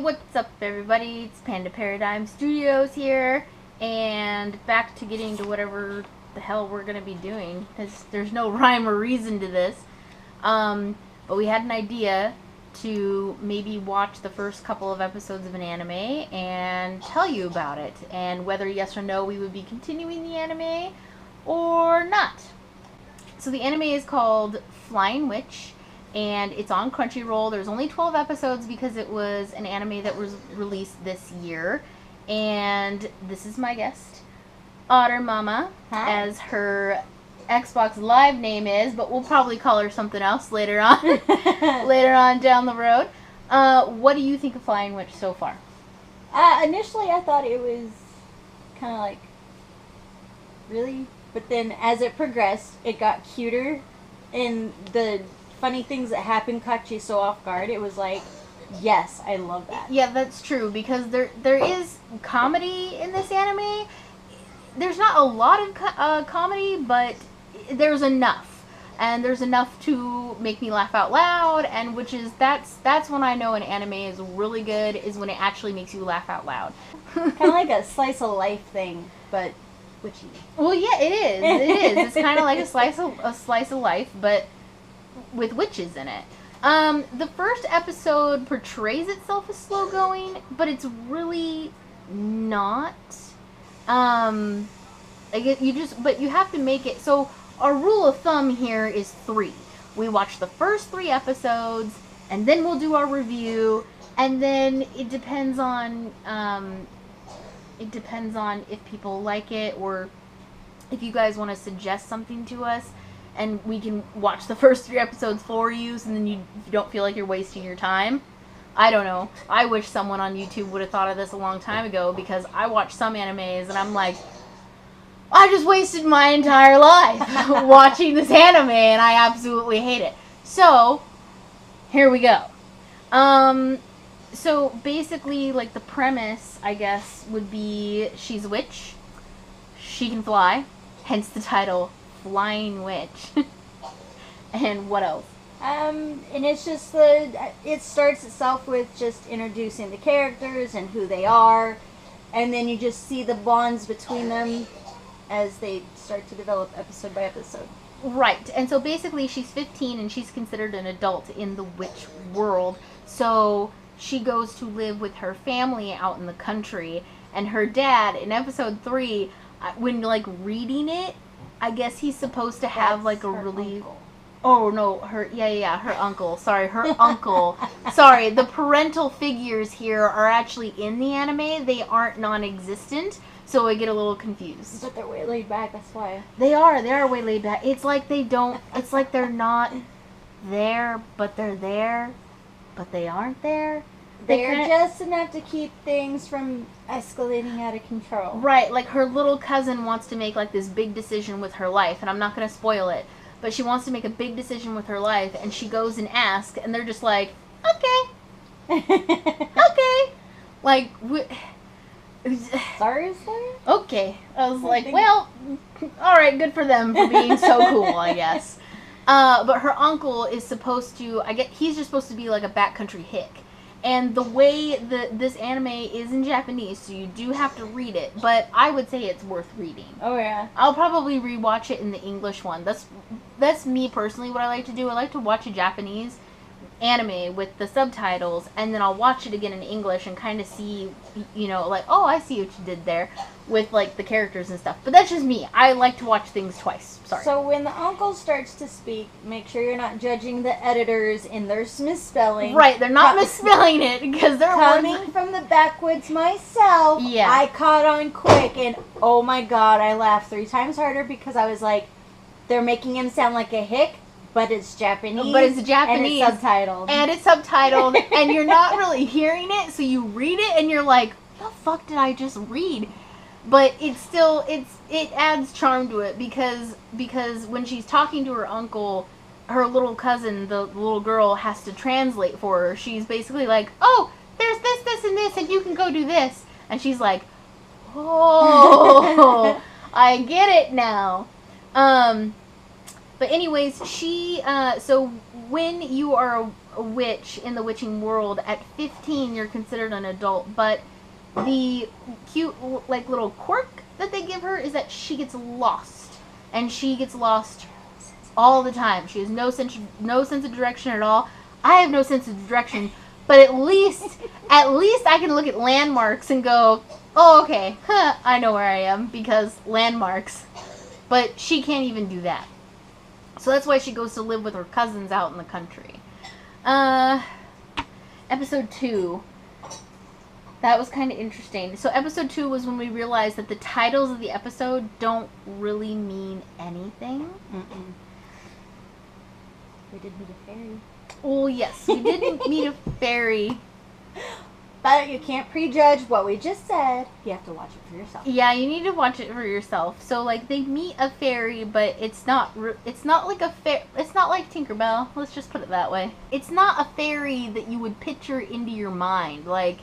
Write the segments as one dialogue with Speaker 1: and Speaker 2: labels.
Speaker 1: what's up everybody? It's Panda Paradigm Studios here, and back to getting to whatever the hell we're going to be doing. There's no rhyme or reason to this. But we had an idea to maybe watch the first couple of episodes of an anime and tell you about it, and whether yes or no we would be continuing the anime or not. So the anime is called Flying Witch, and it's on Crunchyroll. There's only 12 episodes because it was an anime that was released this year. And this is my guest, Otter Mama. Hi. As her Xbox Live name is, but we'll probably call her something else later on. Later on down the road. What do you think of Flying Witch so far?
Speaker 2: Initially I thought it was kind of like, really? But then as it progressed, it got cuter, and the funny things that happened caught you so off guard. It was like, yes, I love that.
Speaker 1: Yeah, that's true, because there is comedy in this anime. There's not a lot of comedy, but there's enough. And there's enough to make me laugh out loud, and that's when I know an anime is really good, is when it actually makes you laugh out loud.
Speaker 2: Kind of like a slice of life thing, but witchy.
Speaker 1: Well, yeah, it is. It is. It's kind of like a slice of life, but with witches in it. The first episode portrays itself as slow going, but it's really not. I guess but you have to make it. So our rule of thumb here is 3. We watch the first 3 episodes, and then we'll do our review, and then it depends on if people like it, or if you guys want to suggest something to us, and we can watch the first 3 episodes for you, so then you don't feel like you're wasting your time. I don't know. I wish someone on YouTube would have thought of this a long time ago, because I watch some animes and I'm like, I just wasted my entire life watching this anime, and I absolutely hate it. So, here we go. So basically, like, the premise, I guess, would be she's a witch. She can fly, hence the title, Flying Witch. And what else?
Speaker 2: And it's just it starts itself with just introducing the characters and who they are, and then you just see the bonds between them as they start to develop episode by episode.
Speaker 1: Right, and so basically she's 15 and she's considered an adult in the witch world, so she goes to live with her family out in the country, and her dad, in episode 3, when, like, reading it, I guess he's supposed to have, like, a really...
Speaker 2: Uncle.
Speaker 1: Oh, no, her uncle. Sorry, her uncle. Sorry, the parental figures here are actually in the anime. They aren't non-existent, so I get a little confused.
Speaker 2: But they're way laid back, that's why.
Speaker 1: They are way laid back. It's like they're not there, but they're there, but they aren't there.
Speaker 2: They're just enough to keep things from escalating out of control.
Speaker 1: Right, like her little cousin wants to make, like, this big decision with her life, and I'm not going to spoil it, but she wants to make a big decision with her life, and she goes and asks, and they're just like, okay. Okay. Like,
Speaker 2: Seriously?
Speaker 1: okay. I was like, well, alright, good for them for being so cool, I guess. But her uncle is supposed to, he's just supposed to be like a backcountry hick. And the way this anime is in Japanese, so you do have to read it, but I would say it's worth reading.
Speaker 2: Oh, yeah.
Speaker 1: I'll probably rewatch it in the English one. That's me personally, what I like to do. I like to watch a Japanese anime with the subtitles, and then I'll watch it again in English and kind of see, like, oh, I see what you did there with, like, the characters and stuff. But that's just me. I like to watch things twice. Sorry.
Speaker 2: So when the uncle starts to speak, make sure you're not judging the editors in their misspelling.
Speaker 1: Right, they're not misspelling it, because they're
Speaker 2: coming from the backwoods myself.
Speaker 1: Yeah.
Speaker 2: I caught on quick, and oh my god, I laughed 3 times harder because I was like, they're making him sound like a hick. But it's Japanese.
Speaker 1: But it's Japanese.
Speaker 2: And it's subtitled.
Speaker 1: And it's subtitled. And you're not really hearing it, so you read it and you're like, what the fuck did I just read? But it's still, it adds charm to it, because when she's talking to her uncle, her little cousin, the little girl, has to translate for her. She's basically like, oh, there's this, and this, and you can go do this. And she's like, oh, I get it now. But anyways, she, so when you are a witch in the witching world, at 15 you're considered an adult, but the cute, like, little quirk that they give her is that she gets lost. And she gets lost all the time. She has no sense of direction at all. I have no sense of direction, but at least I can look at landmarks and go, oh, okay, I know where I am, because landmarks. But she can't even do that. So that's why she goes to live with her cousins out in the country. Episode 2. That was kind of interesting. So episode 2 was when we realized that the titles of the episode don't really mean anything.
Speaker 2: Mm-mm. We did meet a fairy.
Speaker 1: Oh, yes. We did meet a fairy.
Speaker 2: But you can't prejudge what we just said. You have to watch it for yourself.
Speaker 1: Yeah, you need to watch it for yourself. So, like, they meet a fairy, but it's not like it's not like Tinkerbell. Let's just put it that way. It's not a fairy that you would picture into your mind. Like,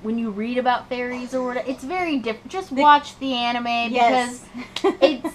Speaker 1: when you read about fairies or whatever, it's very different. Just watch the anime, because it's,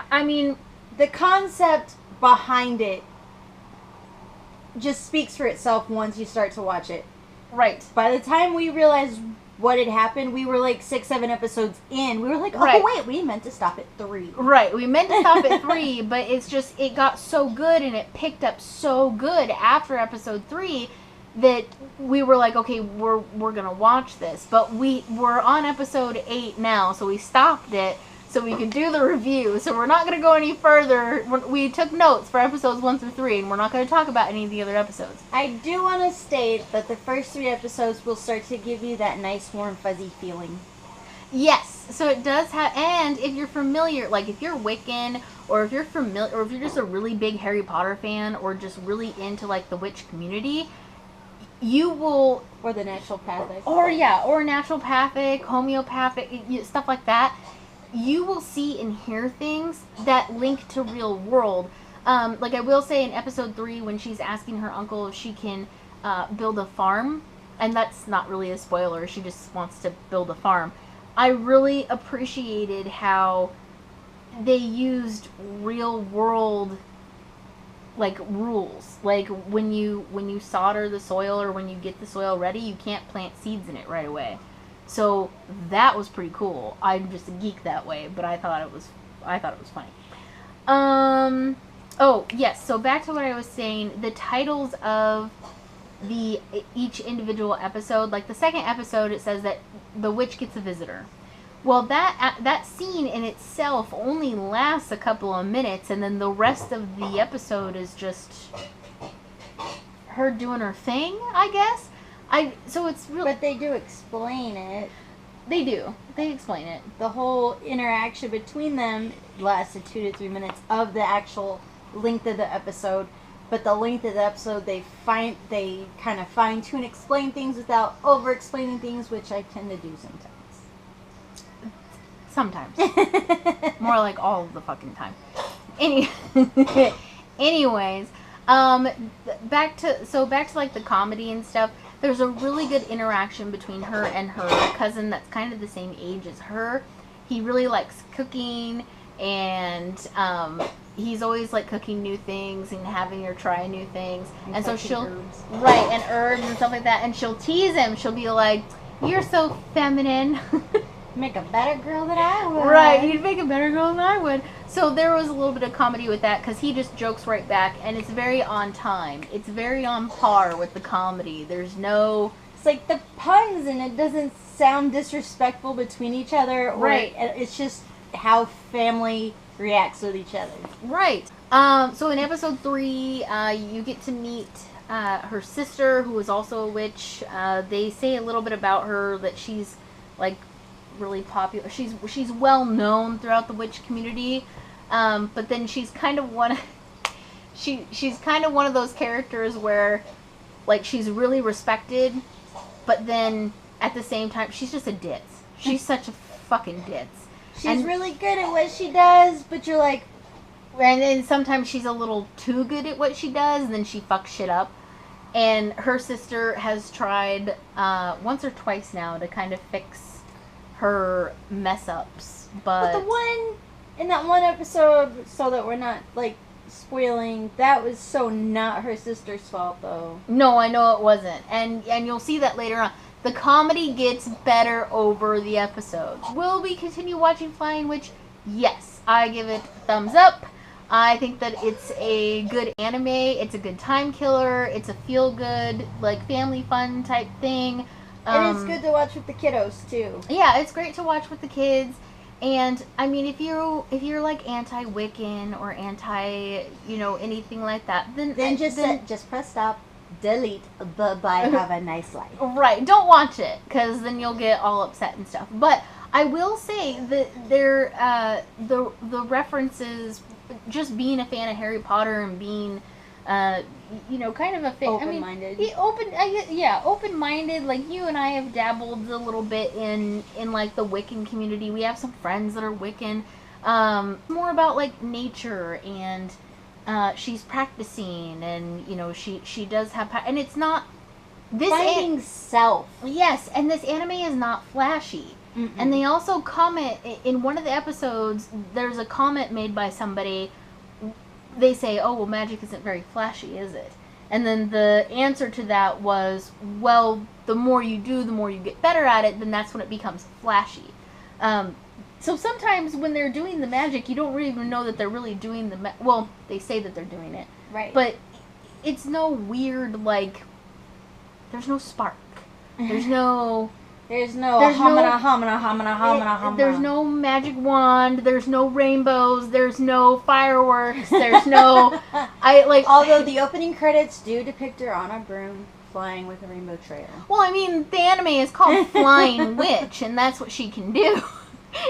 Speaker 1: I mean,
Speaker 2: the concept behind it just speaks for itself once you start to watch it.
Speaker 1: Right.
Speaker 2: By the time we realized what had happened, we were like 6-7 episodes in. We were like, oh, wait, we meant to stop at 3.
Speaker 1: Right, we meant to stop at 3, but it's just, it got so good and it picked up so good after episode 3 that we were like, okay, we're gonna watch this. But we're on episode 8 now, so we stopped it so we can do the review. So we're not gonna go any further. We took notes for episodes 1 through 3, and we're not gonna talk about any of the other episodes.
Speaker 2: I do want to state that the first 3 episodes will start to give you that nice, warm, fuzzy feeling.
Speaker 1: Yes, so it does have, and if you're familiar, like if you're Wiccan, or if you're familiar, or if you're just a really big Harry Potter fan, or just really into like the witch community, you will,
Speaker 2: or the naturopathic,
Speaker 1: or naturopathic, homeopathic, stuff like that. You will see and hear things that link to real world. Like I will say in episode 3, when she's asking her uncle if she can build a farm, and that's not really a spoiler, she just wants to build a farm. I really appreciated how they used real world, like, rules. Like when you solder the soil, or when you get the soil ready, you can't plant seeds in it right away. So that was pretty cool. I'm just a geek that way, but I thought it was funny. Oh yes. So back to what I was saying. The titles of each individual episode. Like the second episode, it says that the witch gets a visitor. Well, that scene in itself only lasts a couple of minutes, and then the rest of the episode is just her doing her thing, I guess. So it's really...
Speaker 2: But they do explain it.
Speaker 1: They do. They explain it.
Speaker 2: The whole interaction between them lasted 2 to 3 minutes of the actual length of the episode. But the length of the episode, they kind of fine-tune, explain things without over-explaining things, which I tend to do sometimes.
Speaker 1: More like all of the fucking time. Anyways, back to like the comedy and stuff. There's a really good interaction between her and her cousin that's kind of the same age as her. He really likes cooking, and he's always like cooking new things and having her try new things. And so she'll herbs. Right, and herbs and stuff like that. And she'll tease him. She'll be like, "You're so feminine."
Speaker 2: Make a better girl than I would.
Speaker 1: Right, you'd make a better girl than I would. So there was a little bit of comedy with that, because he just jokes right back, and it's very on time. It's very on par with the comedy. There's no...
Speaker 2: It's like the puns, and it doesn't sound disrespectful between each other.
Speaker 1: Right.
Speaker 2: It's just how family reacts with each other.
Speaker 1: Right. So in episode 3, you get to meet her sister, who is also a witch. They say a little bit about her, that she's, like, really popular. She's well known throughout the witch community, but then she's kind of she's kind of one of those characters where, like, she's really respected, but then at the same time she's just a ditz. She's such a fucking ditz.
Speaker 2: She's really good at what she does, but you're like,
Speaker 1: and then sometimes she's a little too good at what she does, and then she fucks shit up. And her sister has tried once or twice now to kind of fix her mess ups, but
Speaker 2: the one in that one episode, so that we're not like spoiling. That was so not her sister's fault, though.
Speaker 1: No, I know it wasn't. And you'll see that later on. The comedy gets better over the episodes. Will we continue watching Flying Witch? Yes. I give it a thumbs up. I think that it's a good anime. It's a good time killer. It's a feel-good, like, family fun type thing.
Speaker 2: And it's good to watch with the kiddos, too.
Speaker 1: Yeah, it's great to watch with the kids. And, I mean, if you're like, anti-Wiccan or anti, anything like that,
Speaker 2: then just press stop, delete, bye-bye, have a nice life.
Speaker 1: Right, don't watch it, because then you'll get all upset and stuff. But I will say that the references, just being a fan of Harry Potter and being, kind of a fan.
Speaker 2: Open-minded.
Speaker 1: Open-minded. Like, you and I have dabbled a little bit in like, the Wiccan community. We have some friends that are Wiccan. More about, like, nature, and she's practicing, and, she does have... And it's not...
Speaker 2: Finding self.
Speaker 1: Yes, and this anime is not flashy. Mm-mm. And they also comment, in one of the episodes, there's a comment made by somebody. They say, oh, well, magic isn't very flashy, is it? And then the answer to that was, well, the more you do, the more you get better at it, then that's when it becomes flashy. So sometimes when they're doing the magic, you don't really even know that they're really doing the well, they say that they're doing it.
Speaker 2: Right.
Speaker 1: But it's no weird, like, there's no spark. There's no...
Speaker 2: There's no hamana.
Speaker 1: There's no magic wand. There's no rainbows. There's no fireworks. There's no...
Speaker 2: Although the opening credits do depict her on a broom flying with a rainbow trail.
Speaker 1: Well, I mean, the anime is called Flying Witch, and that's what she can do.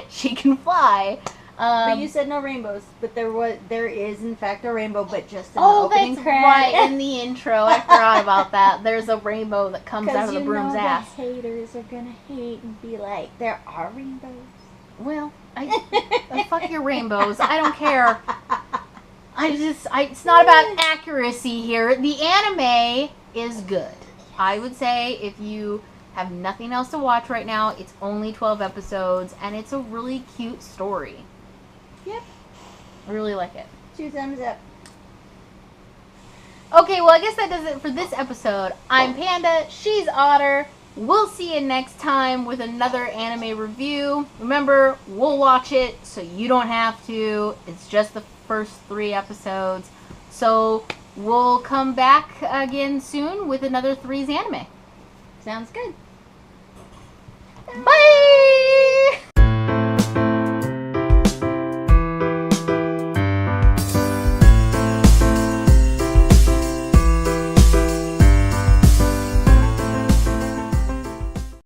Speaker 1: She can fly.
Speaker 2: But you said no rainbows, but there is in fact a rainbow, but just in the opening credits.
Speaker 1: Right, in the intro. I forgot about that. There's a rainbow that comes out of the broom's ass.
Speaker 2: The haters are gonna hate and be like, there are rainbows.
Speaker 1: Well, fuck your rainbows. I don't care. It's not about accuracy here. The anime is good. I would say if you have nothing else to watch right now, it's only 12 episodes, and it's a really cute story.
Speaker 2: Yep.
Speaker 1: I really like it.
Speaker 2: 2 thumbs up.
Speaker 1: Okay, well, I guess that does it for this episode. I'm Panda. She's Otter. We'll see you next time with another anime review. Remember, we'll watch it, so you don't have to. It's just the first 3 episodes. So we'll come back again soon with another 3's anime.
Speaker 2: Sounds good.
Speaker 1: Bye!